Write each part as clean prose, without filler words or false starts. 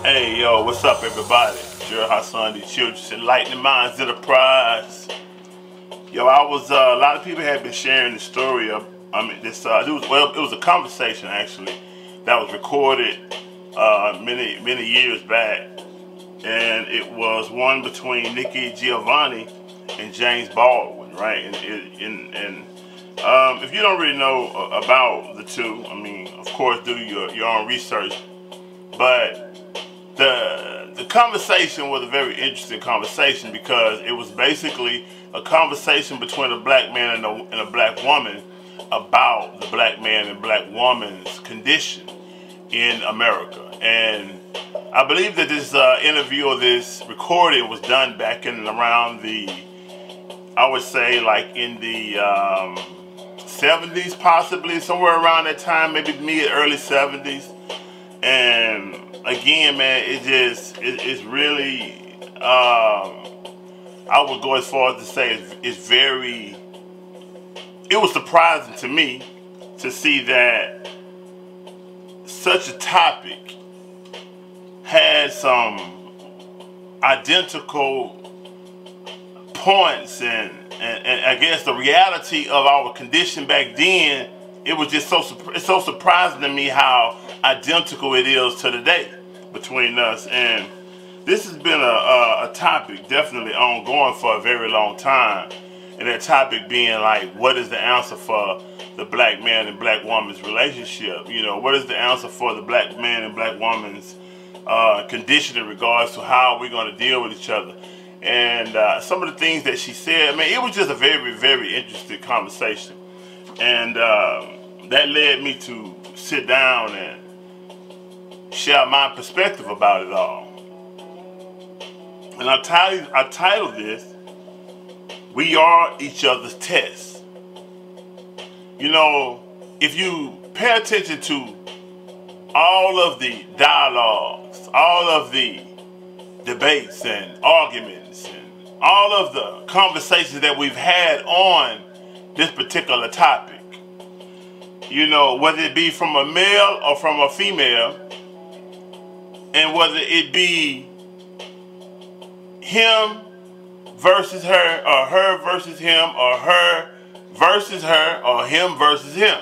Hey, yo, what's up, everybody? Gerald Hassan, the Children's Enlightening Minds Enterprise. Yo, a lot of people have been sharing the story of, it was a conversation actually that was recorded many years back, and it was one between Nikki Giovanni and James Baldwin, right? And if you don't really know about the two, I mean, of course, do your own research, but the conversation was a very interesting conversation because it was basically a conversation between a black man and a black woman about the black man and black woman's condition in America. And I believe that this interview or this recording was done back in around I would say like in the 70s, possibly, somewhere around that time, maybe early 70s. And again, man, it's really, I would go as far as to say it was surprising to me to see that such a topic had some identical points, and I guess the reality of our condition back then, it was just it's so surprising to me how identical it is to today between us. And this has been a topic definitely ongoing for a very long time, and that topic being like, what is the answer for the black man and black woman's relationship? You know, what is the answer for the black man and black woman's condition in regards to how we're going to deal with each other? And some of the things that she said, I mean, it was just a very interesting conversation, and that led me to sit down and share my perspective about it all. And I titled this, "We Are Each Other's Tests." You know, if you pay attention to all of the dialogues, all of the debates and arguments, and all of the conversations that we've had on this particular topic, you know, whether it be from a male or from a female, and whether it be him versus her, or her versus him, or her versus her, or him versus him.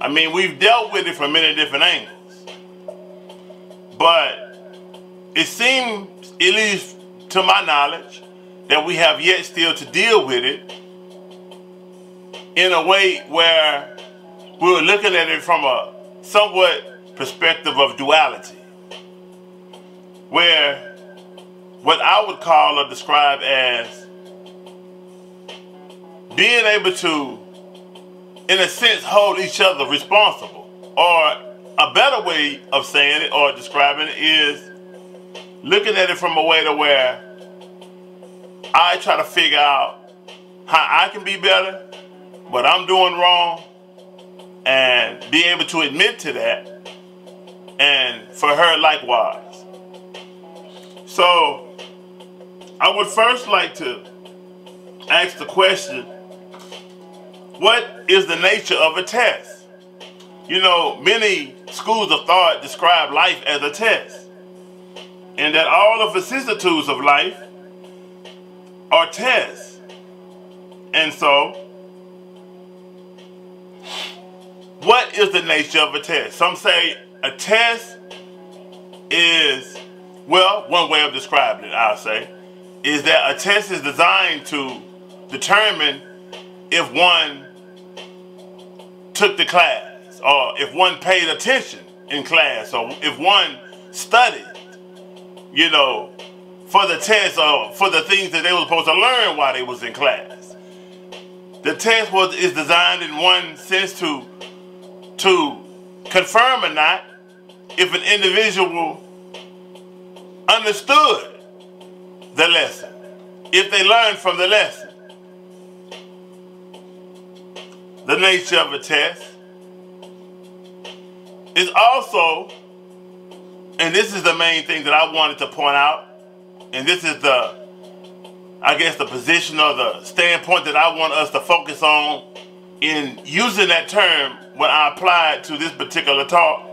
I mean, we've dealt with it from many different angles. But it seems, at least to my knowledge, that we have yet still to deal with it in a way where we're looking at it from a somewhat perspective of duality, where what I would call or describe as being able to, in a sense, hold each other responsible. Or a better way of saying it or describing it is looking at it from a way to where I try to figure out how I can be better, what I'm doing wrong, and be able to admit to that, and for her likewise. So I would first like to ask the question, what is the nature of a test? You know, many schools of thought describe life as a test, and that all the vicissitudes of life are tests. And so, what is the nature of a test? Some say a test is, well, one way of describing it, I'll say, is that a test is designed to determine if one took the class, or if one paid attention in class, or if one studied, you know, for the test or for the things that they were supposed to learn while they was in class. The test is designed in one sense to confirm or not if an individual understood the lesson, if they learned from the lesson. The nature of a test is also, and this is the main thing that I wanted to point out, and this is I guess the position or the standpoint that I want us to focus on in using that term when I apply it to this particular talk,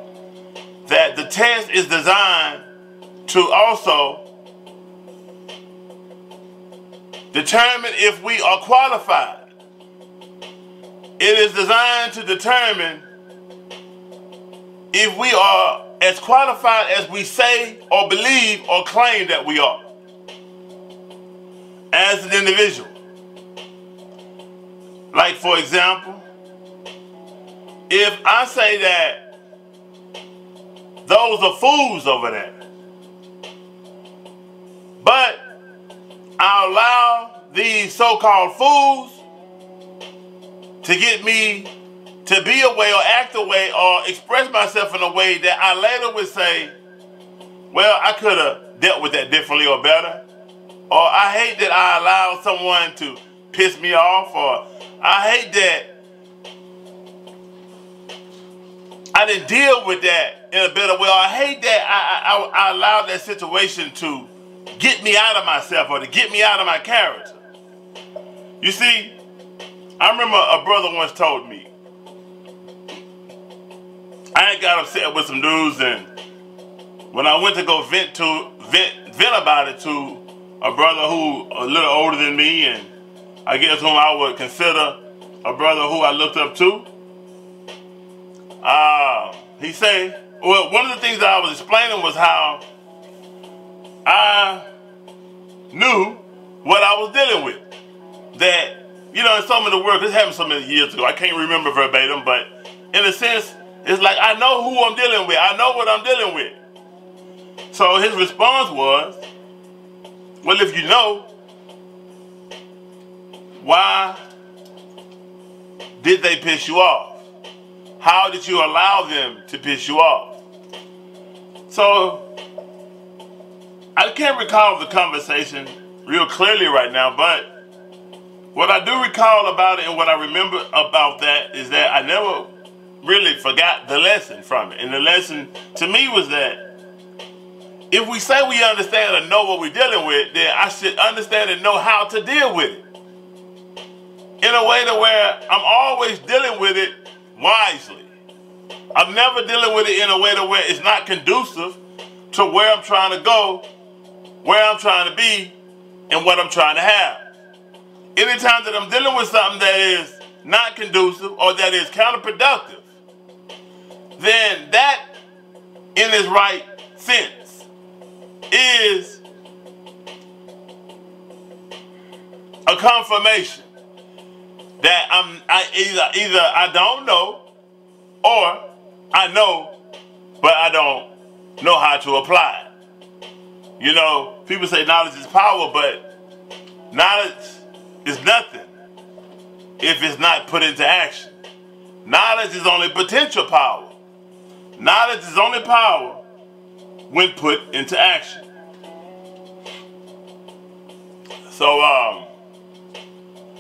that the test is designed to also determine if we are qualified. It is designed to determine if we are as qualified as we say or believe or claim that we are as an individual. Like, for example, if I say that those are fools over there, but I allow these so-called fools to get me to be a way or act a way or express myself in a way that I later would say, well, I could have dealt with that differently or better. Or I hate that I allowed someone to piss me off. Or I hate that I didn't deal with that in a better way. Or I hate that I allowed that situation to get me out of myself or to get me out of my character. You see, I remember a brother once told me, I ain't got upset with some dudes, and when I went to go vent about it to a brother who a little older than me, and I guess whom I would consider a brother who I looked up to, he said, well, one of the things that I was explaining was how I knew what I was dealing with. That, you know, in some of the work, this happened so many years ago, I can't remember verbatim, but in a sense, it's like I know who I'm dealing with. I know what I'm dealing with. So his response was, well, if you know, why did they piss you off? How did you allow them to piss you off? So I can't recall the conversation real clearly right now, but what I do recall about it and what I remember about that is that I never really forgot the lesson from it. And the lesson to me was that if we say we understand and know what we're dealing with, then I should understand and know how to deal with it in a way to where I'm always dealing with it wisely. I'm never dealing with it in a way to where it's not conducive to where I'm trying to go, where I'm trying to be, and what I'm trying to have. Anytime that I'm dealing with something that is not conducive or that is counterproductive, then that, in its right sense, is a confirmation that either I don't know, or I know, but I don't know how to apply it. You know, people say knowledge is power, but knowledge is nothing if it's not put into action. Knowledge is only potential power. Knowledge is only power when put into action. So,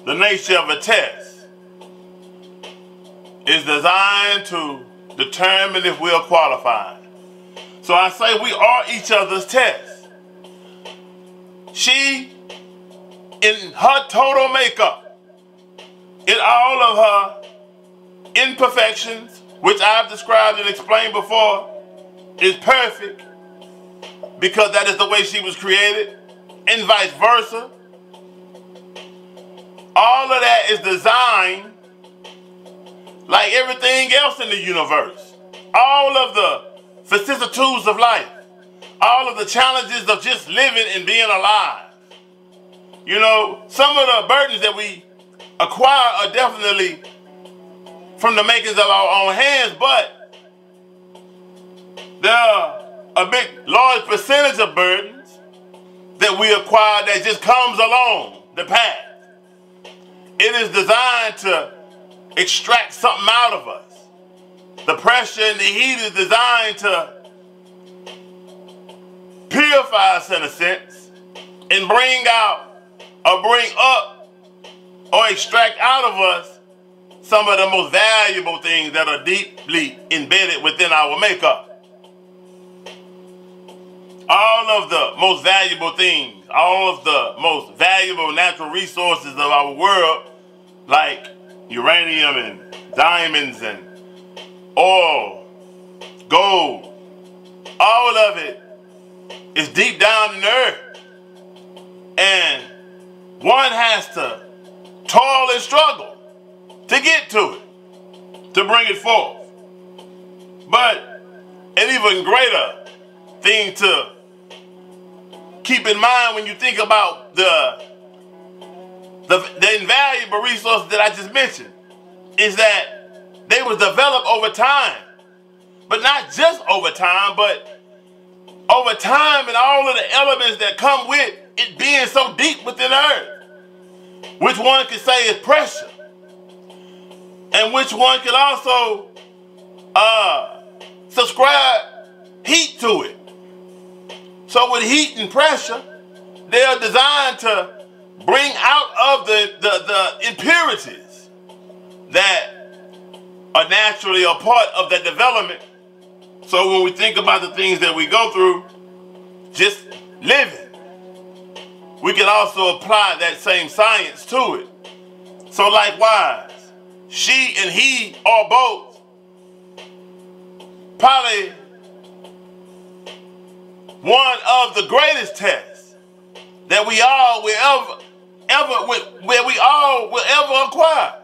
the nature of a test is designed to determine if we are qualified. So I say we are each other's test. She, in her total makeup, in all of her imperfections, which I've described and explained before, is perfect because that is the way she was created, and vice versa. All of that is designed like everything else in the universe. All of the vicissitudes of life, all of the challenges of just living and being alive. You know, some of the burdens that we acquire are definitely from the makings of our own hands, but there are a big, large percentage of burdens that we acquire that just comes along the path. It is designed to extract something out of us. The pressure and the heat is designed to purify us in a sense and bring out or bring up or extract out of us some of the most valuable things that are deeply embedded within our makeup. All of the most valuable things, all of the most valuable natural resources of our world, like uranium and diamonds and oil, gold, all of it is deep down in the earth. And one has to toil and struggle to get to it, to bring it forth. But an even greater thing to keep in mind when you think about the invaluable resources that I just mentioned is that they were developed over time. But not just over time, but over time and all of the elements that come with it being so deep within the earth. Which one could say is pressure. And which one could also subscribe heat to it. So with heat and pressure, they are designed to bring out of the impurities that are naturally a part of that development. So when we think about the things that we go through, just living, we can also apply that same science to it. So likewise, she and he are both probably one of the greatest tests that we all will ever acquire.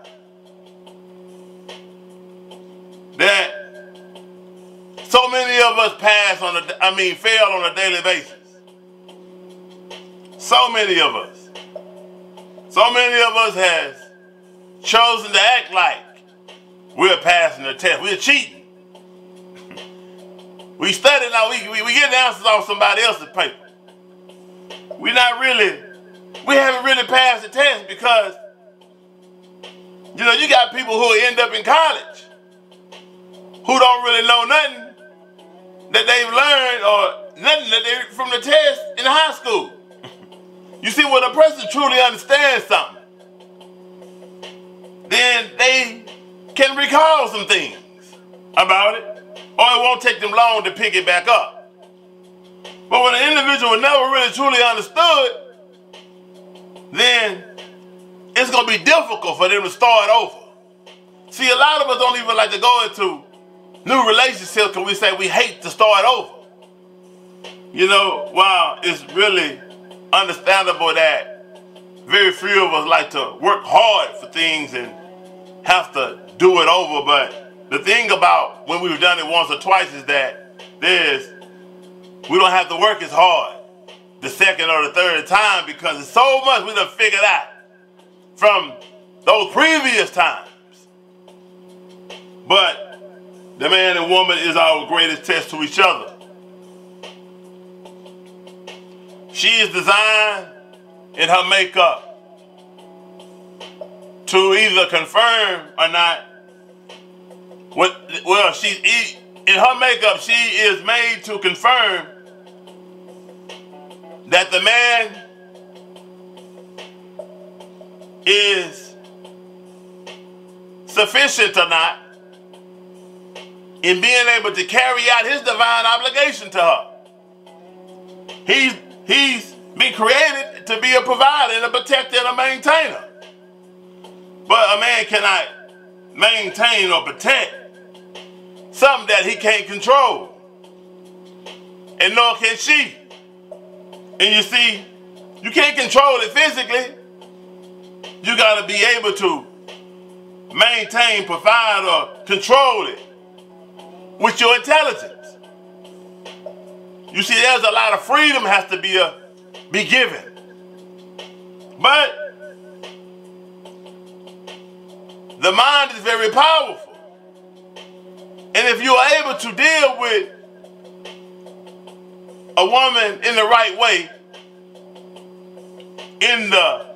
That so many of us fail on a daily basis. So many of us. So many of us has chosen to act like we're passing the test. We're cheating. We study now, we get the answers off somebody else's paper. We haven't really passed the test because, you got people who end up in college who don't really know nothing that they've learned or nothing that they from the test in high school. You see, when a person truly understands something, then they can recall some things about it, or it won't take them long to pick it back up. But when an individual never really truly understood, then it's going to be difficult for them to start over. See, a lot of us don't even like to go into new relationships because we say we hate to start over. While it's really understandable that very few of us like to work hard for things and have to do it over, but the thing about when we've done it once or twice is that we don't have to work as hard the second or the third time because it's so much we done figured out from those previous times. But the man and woman is our greatest test to each other. She is designed in her makeup to either confirm or not. In her makeup, she is made to confirm that the man is sufficient or not in being able to carry out his divine obligation to her. He's been created to be a provider and a protector and a maintainer. But a man cannot maintain or protect something that he can't control. And nor can she. And you see, you can't control it physically. You got to be able to maintain, provide, or control it with your intelligence. You see, there's a lot of freedom has to be given. But the mind is very powerful. And if you are able to deal with a woman in the right way, in the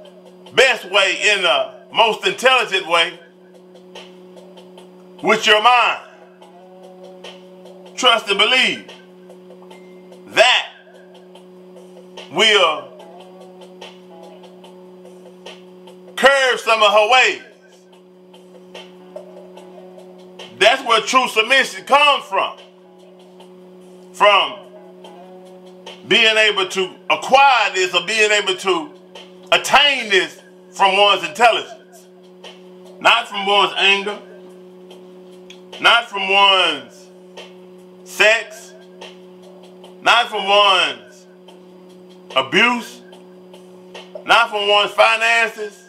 best way, in the most intelligent way, with your mind, trust and believe, that will curve some of her ways. That's where true submission comes from. From being able to acquire this or being able to attain this from one's intelligence. Not from one's anger. Not from one's sex. not from one's abuse, not from one's finances,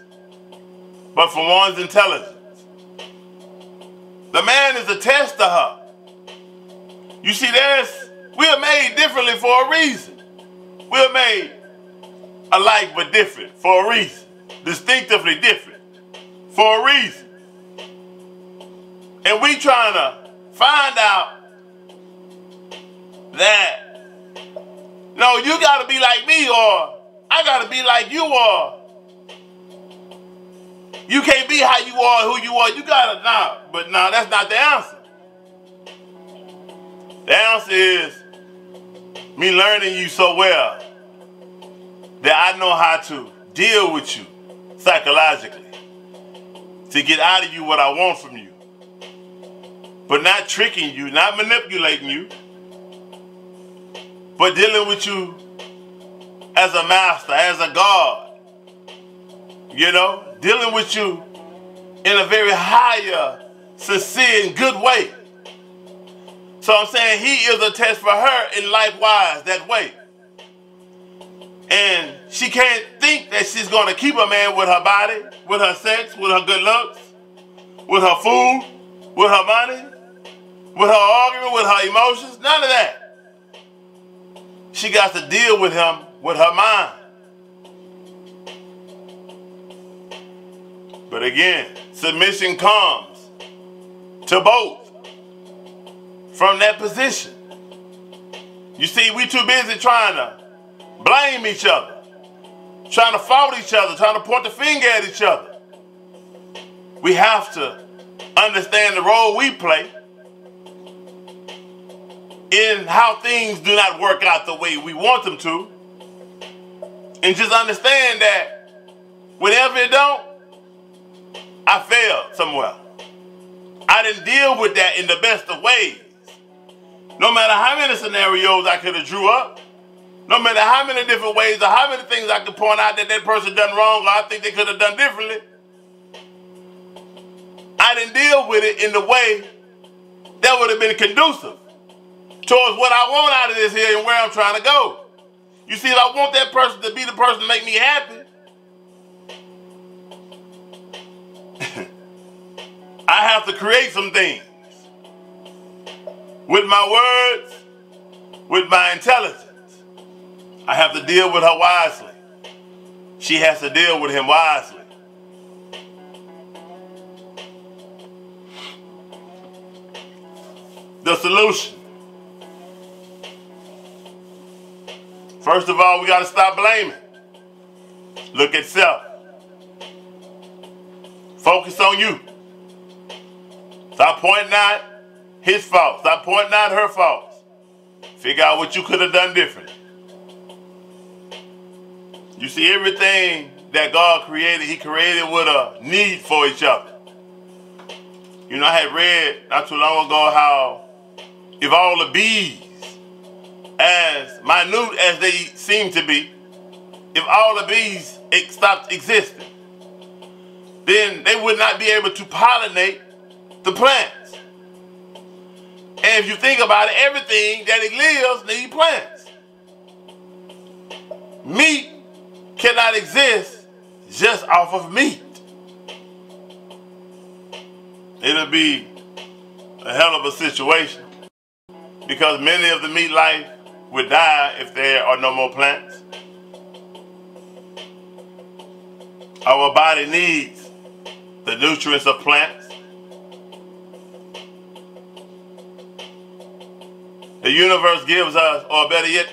but from one's intelligence. The man is attached to her. You see, we are made differently for a reason. We are made alike but different for a reason. Distinctively different for a reason. And we trying to find out that, no, you got to be like me, or I got to be like you, or you can't be how you are, who you are. You got to, that's not the answer. The answer is me learning you so well that I know how to deal with you psychologically to get out of you what I want from you. But not tricking you, not manipulating you, but dealing with you as a master, as a God. You know, dealing with you in a very higher, sincere, and good way. So I'm saying he is a test for her in likewise that way. And she can't think that she's going to keep a man with her body, with her sex, with her good looks, with her food, with her money, with her argument, with her emotions, none of that. She got to deal with him with her mind. But again, submission comes to both from that position. You see, we too busy trying to blame each other, trying to fault each other, trying to point the finger at each other. We have to understand the role we play in how things do not work out the way we want them to. And just understand that whenever it don't, I failed somewhere. I didn't deal with that in the best of ways. No matter how many scenarios I could have drew up, no matter how many different ways or how many things I could point out that person done wrong or I think they could have done differently, I didn't deal with it in the way that would have been conducive towards what I want out of this here and where I'm trying to go. You see, if I want that person to be the person to make me happy, I have to create some things with my words, with my intelligence. I have to deal with her wisely. She has to deal with him wisely. The solution. First of all, we got to stop blaming. Look at self. Focus on you. Stop pointing out his faults. Stop pointing out her faults. Figure out what you could have done differently. You see, everything that God created, he created with a need for each other. You know, I had read not too long ago how if all the bees, as minute as they seem to be, if all the bees stopped existing, then they would not be able to pollinate the plants. And if you think about it, everything that it lives needs plants. Meat cannot exist just off of meat. It'll be a hell of a situation because many of the meat life would die if there are no more plants. Our body needs the nutrients of plants. The universe gives us, or better yet,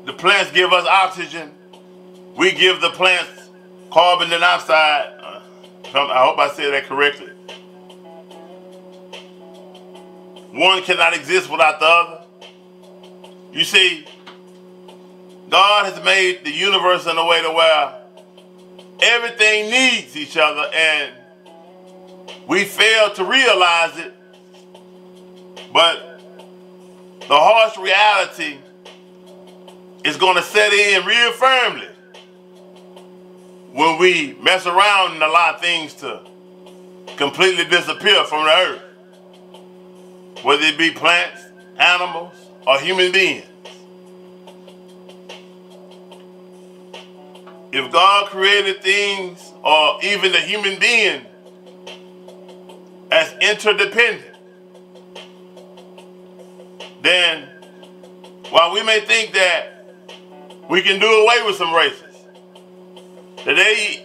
the plants give us oxygen. We give the plants carbon dioxide. I hope I said that correctly. One cannot exist without the other. You see, God has made the universe in a way to where everything needs each other, and we fail to realize it. But the harsh reality is going to set in real firmly when we mess around and allow things to completely disappear from the earth, whether it be plants, animals, or human beings. If God created things, or even the human being, as interdependent, then while we may think that we can do away with some races, that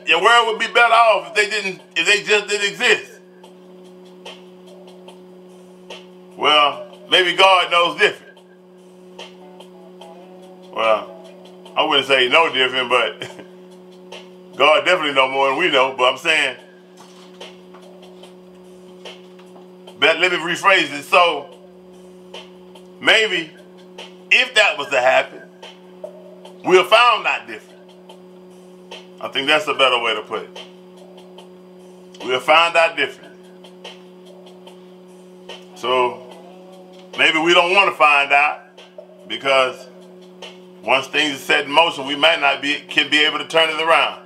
the world would be better off if they just didn't exist. Well, maybe God knows different. Well, I wouldn't say no different, but God definitely knows more than we know. But I'm saying, but let me rephrase it. So maybe if that was to happen, we'll found not different. I think that's a better way to put it. We'll find out different. So maybe we don't want to find out, because once things are set in motion, we might not can be able to turn it around.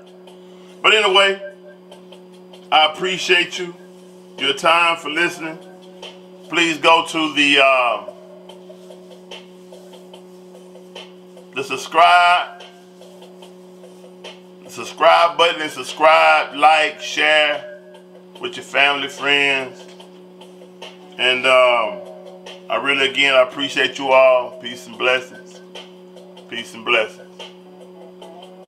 But anyway, I appreciate your time for listening. Please go to the subscribe button and subscribe, like, share with your family, friends. And I really, again, I appreciate you all. Peace and blessings. Peace and blessings.